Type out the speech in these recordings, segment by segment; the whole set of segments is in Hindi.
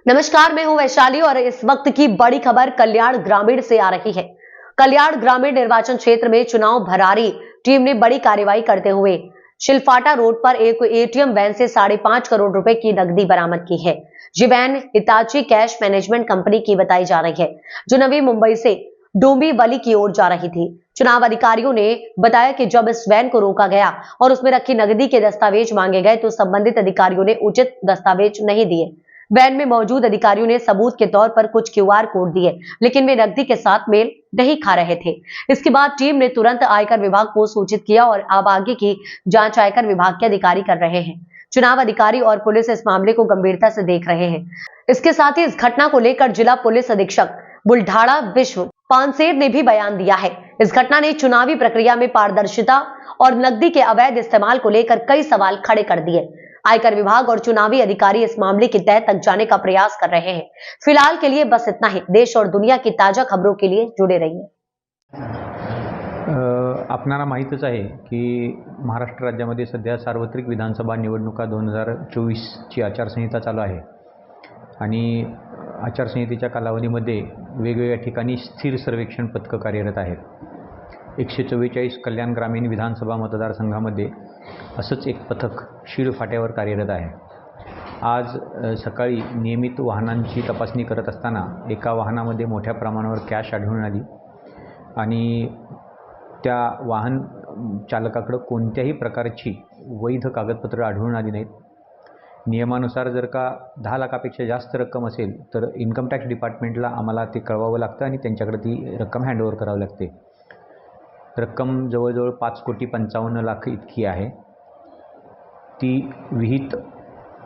नमस्कार, मैं हूं वैशाली और इस वक्त की बड़ी खबर कल्याण ग्रामीण से आ रही है। कल्याण ग्रामीण निर्वाचन क्षेत्र में चुनाव भरारी टीम ने बड़ी कार्रवाई करते हुए शिलफाटा रोड पर एक एटीएम वैन से 5.5 करोड़ रुपए की नकदी बरामद की है। ये van Hitachi cash management company की बताई जा रही है, जो नवी मुंबई से डोंबिवली की ओर जा रही थी। चुनाव अधिकारियों ने बताया कि जब इस वैन को रोका गया और उसमें रखी नकदी के दस्तावेज मांगे गए तो संबंधित अधिकारियों ने उचित दस्तावेज नहीं दिए। वैन में मौजूद अधिकारियों ने सबूत के तौर पर कुछ क्यूआर कोड दिए, लेकिन वे नकदी के साथ मेल नहीं खा रहे थे। इसके बाद टीम ने तुरंत आयकर विभाग को सूचित किया और अब आगे की जांच आयकर विभाग के अधिकारी कर रहे हैं। चुनाव अधिकारी और पुलिस इस मामले को गंभीरता से देख रहे हैं। इसके साथ ही इस घटना को लेकर जिला पुलिस अधीक्षक बुल्ढाड़ा विश्व पानसेर ने भी बयान दिया है। इस घटना ने चुनावी प्रक्रिया में पारदर्शिता और नकदी के अवैध इस्तेमाल को लेकर कई सवाल खड़े कर दिए। आयकर विभाग और चुनावी अधिकारी इस मामले की तह तक जाने का प्रयास कर रहे हैं। फिलहाल के लिए बस इतना ही। देश और दुनिया की ताजा खबरों के लिए जुड़े रहिए। आपणाला माहीतच आहे की महाराष्ट्र राज्यामध्ये सध्या सार्वत्रिक विधानसभा निवडणुका 2024ची आचारसंहिता चालू आहे आणि आचारसंहितेच्या कालावधीमध्ये वेगवेगळ्या ठिकाणी स्थिर सर्वेक्षण पथकं कार्यरत आहेत। 144 कल्याण ग्रामीण विधानसभा मतदारसंघामध्ये असंच एक पथक शिळफाट्यावर कार्यरत आहे। आज सकाळी नियमित वाहनांची तपासणी करत असताना एका वाहनामध्ये मोठ्या प्रमाणावर कॅश आढळून आली आणि त्या वाहन चालकाकडे कोणत्याही प्रकारची वैध कागदपत्र आढळून आली नाहीत। नियमानुसार जर का 10 लाखापेक्षा जास्त रक्कम असेल तर इन्कम टॅक्स डिपार्टमेंटला आम्हाला ते कळवावं लागतं आणि त्यांच्याकडे ती रक्कम हँडओव्हर करावी लागते। रक्कम जवळजवळ 5,55,00,000 इतकी आहे। ती विहित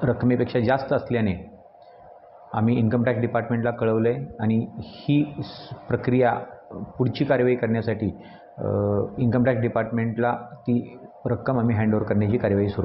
रकमेपेक्षा जास्त असल्याने आम्ही इन्कम टॅक्स डिपार्टमेंटला कळवले आणि ही प्रक्रिया पुढची कार्यवाही करण्यासाठी इन्कम टॅक्स डिपार्टमेंटला ती रक्कम आम्ही हँडओव्हर करण्याची कार्यवाही सुरू